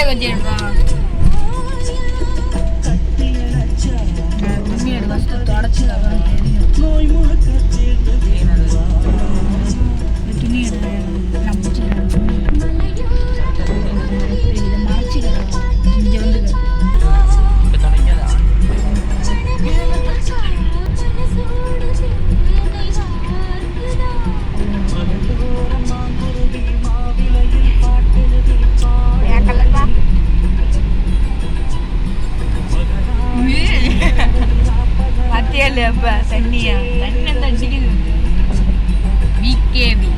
வச்சிருவா துணி ஃபஸ்ட்டு தொடச்சி துணி நான் பிடிச்சிக்கிறேன் இதை மறைச்சிக்கிறேன் இங்கே வந்து பத்தியா இல்லையாப்பா தண்ணியா தண்ணி அந்த அடிக்குது விகேவி